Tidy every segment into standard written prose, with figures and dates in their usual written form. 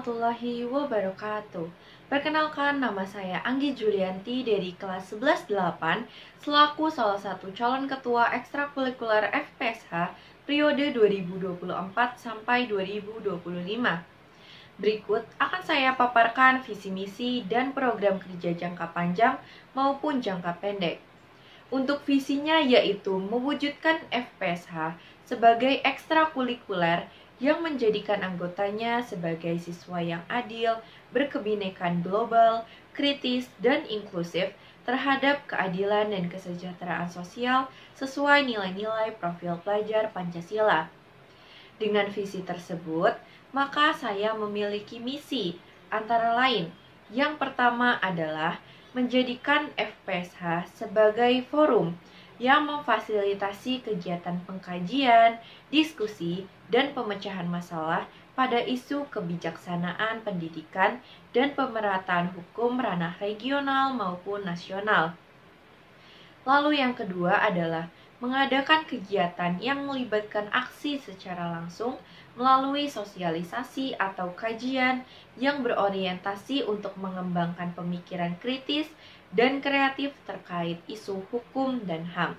warahmatullahi wabarakatuh. Perkenalkan, nama saya Anggi Julianti dari kelas 11-8 selaku salah satu calon ketua ekstrakurikuler FPSH periode 2024 sampai 2025. Berikut akan saya paparkan visi misi dan program kerja jangka panjang maupun jangka pendek. Untuk visinya yaitu mewujudkan FPSH sebagai ekstrakurikuler yang menjadikan anggotanya sebagai siswa yang adil, berkebinekaan global, kritis, dan inklusif terhadap keadilan dan kesejahteraan sosial sesuai nilai-nilai profil pelajar Pancasila. Dengan visi tersebut, maka saya memiliki misi antara lain. Yang pertama adalah menjadikan FPSH sebagai forum yang memfasilitasi kegiatan pengkajian, diskusi, dan pemecahan masalah pada isu kebijaksanaan pendidikan dan pemerataan hukum ranah regional maupun nasional. Lalu yang kedua adalah mengadakan kegiatan yang melibatkan aksi secara langsung melalui sosialisasi atau kajian yang berorientasi untuk mengembangkan pemikiran kritis dan kreatif terkait isu hukum dan HAM.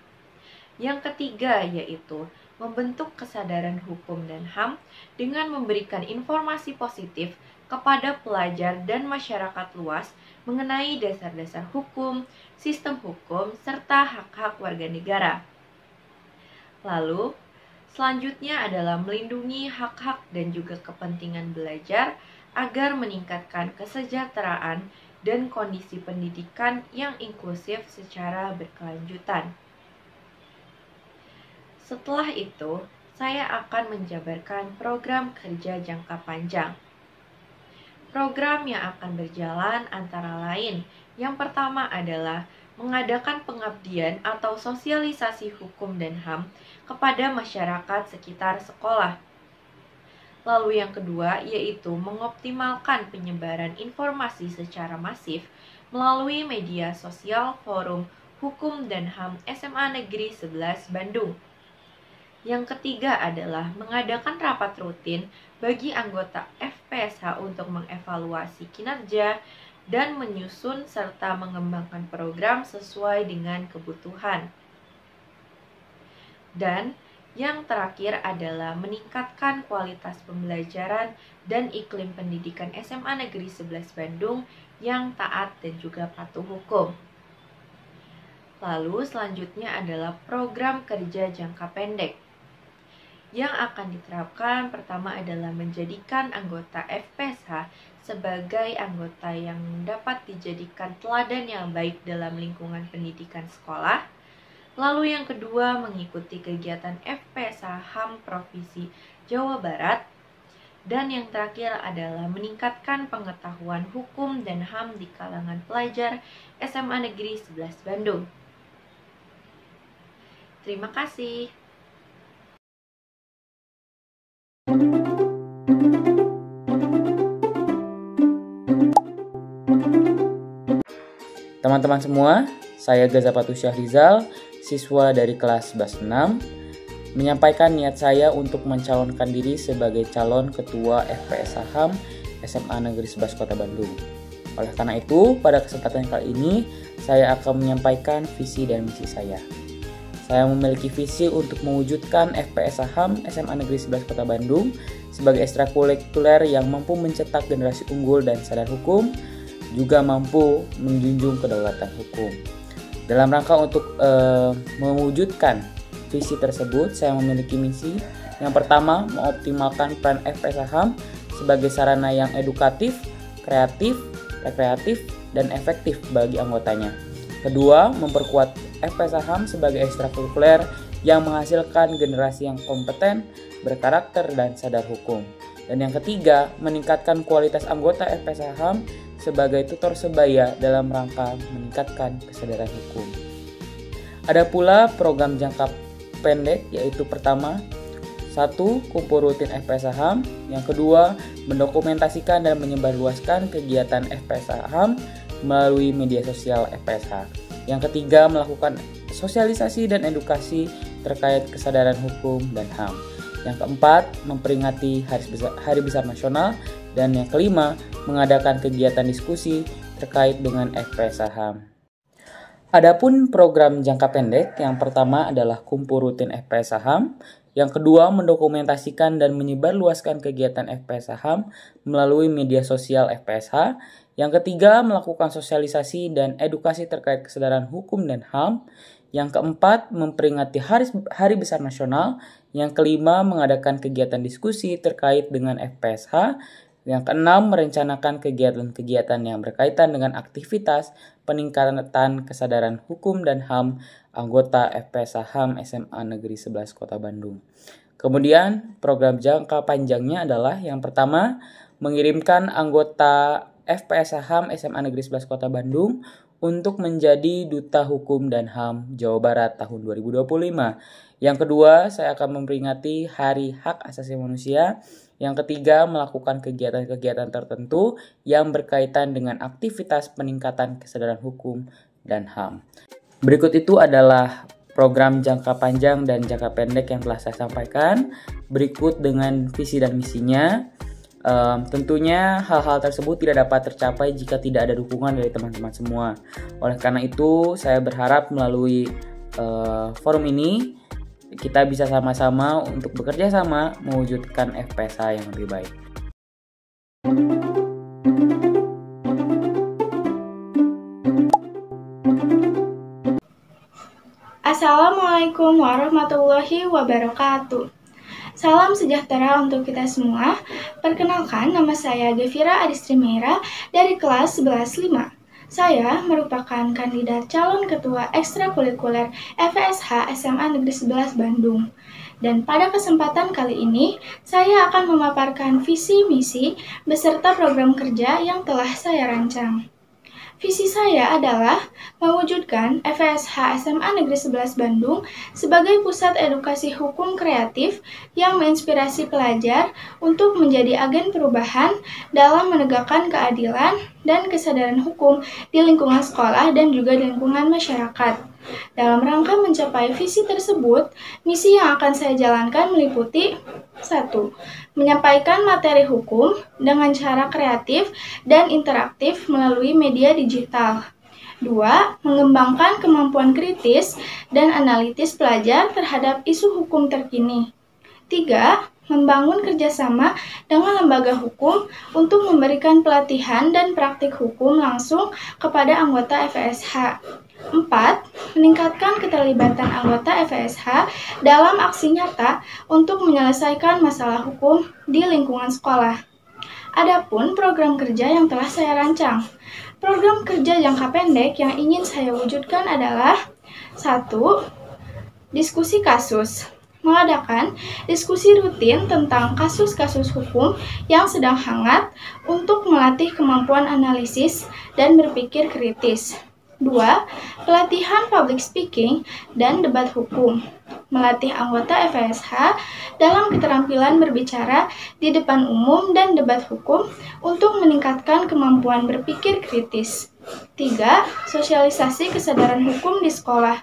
Yang ketiga yaitu membentuk kesadaran hukum dan HAM dengan memberikan informasi positif kepada pelajar dan masyarakat luas mengenai dasar-dasar hukum, sistem hukum, serta hak-hak warga negara. Lalu, selanjutnya adalah melindungi hak-hak dan juga kepentingan belajar agar meningkatkan kesejahteraan dan kondisi pendidikan yang inklusif secara berkelanjutan. Setelah itu, saya akan menjabarkan program kerja jangka panjang. Program yang akan berjalan antara lain, yang pertama adalah mengadakan pengabdian atau sosialisasi hukum dan HAM kepada masyarakat sekitar sekolah. Lalu yang kedua yaitu mengoptimalkan penyebaran informasi secara masif melalui media sosial forum hukum dan HAM SMA Negeri 11 Bandung. Yang ketiga adalah mengadakan rapat rutin bagi anggota FPSH untuk mengevaluasi kinerja dan menyusun serta mengembangkan program sesuai dengan kebutuhan. Dan yang terakhir adalah meningkatkan kualitas pembelajaran dan iklim pendidikan SMA Negeri 11 Bandung yang taat dan juga patuh hukum. Lalu selanjutnya adalah program kerja jangka pendek. Yang akan diterapkan pertama adalah menjadikan anggota FPSH sebagai anggota yang dapat dijadikan teladan yang baik dalam lingkungan pendidikan sekolah. Lalu yang kedua, mengikuti kegiatan FPSH HAM Provinsi Jawa Barat. Dan yang terakhir adalah meningkatkan pengetahuan hukum dan HAM di kalangan pelajar SMA Negeri 11 Bandung. Terima kasih. Teman-teman semua, saya Gazapatu Syahrizal, siswa dari kelas 11-6, menyampaikan niat saya untuk mencalonkan diri sebagai calon ketua FPSH HAM SMA Negeri 11 Kota Bandung. Oleh karena itu, pada kesempatan kali ini, saya akan menyampaikan visi dan misi saya. Saya memiliki visi untuk mewujudkan FPSH HAM SMA Negeri 11 Kota Bandung sebagai ekstrakurikuler yang mampu mencetak generasi unggul dan sadar hukum, juga mampu menjunjung kedaulatan hukum. Dalam rangka untuk mewujudkan visi tersebut, saya memiliki misi. Yang pertama, mengoptimalkan peran FPSH HAM sebagai sarana yang edukatif, kreatif, rekreatif, dan efektif bagi anggotanya. Kedua, memperkuat FPSH HAM sebagai ekstrakurikuler yang menghasilkan generasi yang kompeten, berkarakter, dan sadar hukum. Dan yang ketiga, meningkatkan kualitas anggota FPSH HAM sebagai tutor sebaya dalam rangka meningkatkan kesadaran hukum. Ada pula program jangka pendek, yaitu pertama, 1. Kumpul rutin FPSH HAM. Yang kedua, mendokumentasikan dan menyebarluaskan kegiatan FPSH HAM melalui media sosial FPSH. Yang ketiga, melakukan sosialisasi dan edukasi terkait kesadaran hukum dan HAM. Yang keempat, memperingati Hari Besar Nasional Dan yang kelima, mengadakan kegiatan diskusi terkait dengan FPSH HAM. Adapun program jangka pendek, yang pertama adalah kumpul rutin FPSH HAM, yang kedua mendokumentasikan dan menyebarluaskan kegiatan FPSH HAM melalui media sosial FPSH, yang ketiga melakukan sosialisasi dan edukasi terkait kesadaran hukum dan HAM, yang keempat memperingati Hari Besar Nasional, yang kelima mengadakan kegiatan diskusi terkait dengan FPSH, yang keenam, merencanakan kegiatan-kegiatan yang berkaitan dengan aktivitas peningkatan kesadaran hukum dan HAM anggota FPSH HAM SMA Negeri 11 Kota Bandung. Kemudian, program jangka panjangnya adalah yang pertama, mengirimkan anggota FPSH HAM SMA Negeri 11 Kota Bandung untuk menjadi Duta Hukum dan HAM Jawa Barat tahun 2025. Yang kedua, saya akan memperingati Hari Hak Asasi Manusia. Yang ketiga, melakukan kegiatan-kegiatan tertentu yang berkaitan dengan aktivitas peningkatan kesadaran hukum dan HAM. Berikut itu adalah program jangka panjang dan jangka pendek yang telah saya sampaikan. Berikut dengan visi dan misinya. Tentunya hal-hal tersebut tidak dapat tercapai jika tidak ada dukungan dari teman-teman semua. Oleh karena itu, saya berharap melalui forum ini kita bisa sama-sama untuk bekerja sama mewujudkan FPSH yang lebih baik. Assalamualaikum warahmatullahi wabarakatuh. Salam sejahtera untuk kita semua. Perkenalkan, nama saya Gevira Adistri Meira dari kelas 11-5. Saya merupakan kandidat calon ketua ekstrakurikuler FPSH SMA Negeri 11 Bandung. Dan pada kesempatan kali ini, saya akan memaparkan visi misi beserta program kerja yang telah saya rancang. Visi saya adalah mewujudkan FPSH SMA Negeri 11 Bandung sebagai pusat edukasi hukum kreatif yang menginspirasi pelajar untuk menjadi agen perubahan dalam menegakkan keadilan dan kesadaran hukum di lingkungan sekolah dan juga di lingkungan masyarakat. Dalam rangka mencapai visi tersebut, misi yang akan saya jalankan meliputi 1. Menyampaikan materi hukum dengan cara kreatif dan interaktif melalui media digital. 2. Mengembangkan kemampuan kritis dan analitis pelajar terhadap isu hukum terkini. 3. Membangun kerjasama dengan lembaga hukum untuk memberikan pelatihan dan praktik hukum langsung kepada anggota FPSH. 4. Meningkatkan keterlibatan anggota FPSH dalam aksi nyata untuk menyelesaikan masalah hukum di lingkungan sekolah. Adapun program kerja yang telah saya rancang. Program kerja jangka pendek yang ingin saya wujudkan adalah 1. Diskusi kasus. Mengadakan diskusi rutin tentang kasus-kasus hukum yang sedang hangat untuk melatih kemampuan analisis dan berpikir kritis. 2. Pelatihan public speaking dan debat hukum. Melatih anggota FPSH dalam keterampilan berbicara di depan umum dan debat hukum untuk meningkatkan kemampuan berpikir kritis. 3. Sosialisasi kesadaran hukum di sekolah.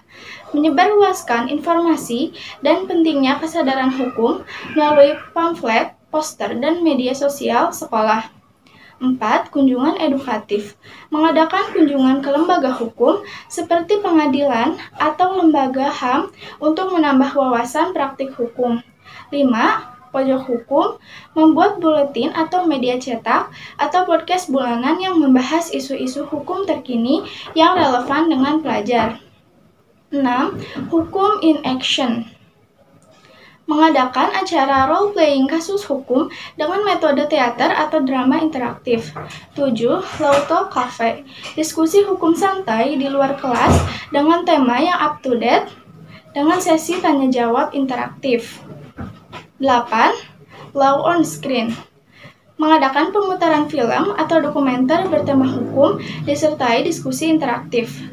Menyebarluaskan informasi dan pentingnya kesadaran hukum melalui pamflet, poster, dan media sosial sekolah. 4. Kunjungan edukatif. Mengadakan kunjungan ke lembaga hukum seperti pengadilan atau lembaga HAM untuk menambah wawasan praktik hukum. 5. Pojok hukum. Membuat buletin atau media cetak atau podcast bulanan yang membahas isu-isu hukum terkini yang relevan dengan pelajar. 6. Hukum in action. Mengadakan acara role-playing kasus hukum dengan metode teater atau drama interaktif. 7. Law Talk Cafe. Diskusi hukum santai di luar kelas dengan tema yang up-to-date dengan sesi tanya-jawab interaktif. 8. Law on Screen. Mengadakan pemutaran film atau dokumenter bertema hukum disertai diskusi interaktif.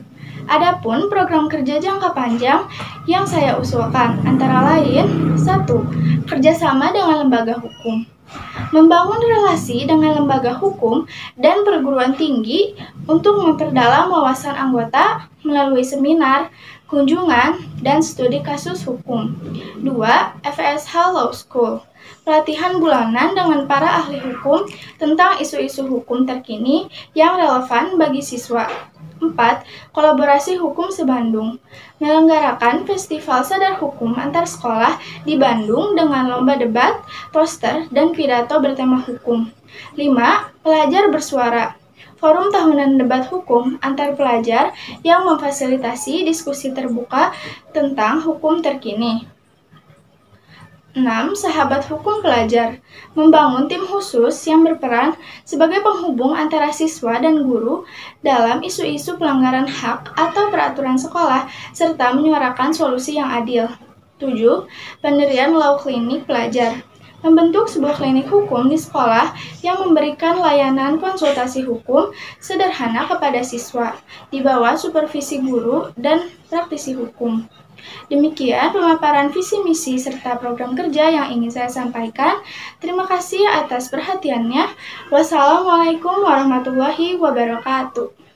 Adapun program kerja jangka panjang yang saya usulkan antara lain 1. Kerjasama dengan lembaga hukum. Membangun relasi dengan lembaga hukum dan perguruan tinggi untuk memperdalam wawasan anggota melalui seminar, kunjungan, dan studi kasus hukum. 2. FSH Law School. Pelatihan bulanan dengan para ahli hukum tentang isu-isu hukum terkini yang relevan bagi siswa. 4. Kolaborasi Hukum Sebandung. Menyelenggarakan Festival Sadar Hukum antar sekolah di Bandung dengan lomba debat, poster, dan pidato bertema hukum. 5. Pelajar Bersuara. Forum tahunan debat hukum antar pelajar yang memfasilitasi diskusi terbuka tentang hukum terkini. 6. Sahabat Hukum Pelajar. Membangun tim khusus yang berperan sebagai penghubung antara siswa dan guru dalam isu-isu pelanggaran hak atau peraturan sekolah, serta menyuarakan solusi yang adil. 7. Pendirian Law Clinic Pelajar. Membentuk sebuah klinik hukum di sekolah yang memberikan layanan konsultasi hukum sederhana kepada siswa, di bawah supervisi guru dan praktisi hukum. Demikian pemaparan visi misi serta program kerja yang ingin saya sampaikan. Terima kasih atas perhatiannya. Wassalamualaikum warahmatullahi wabarakatuh.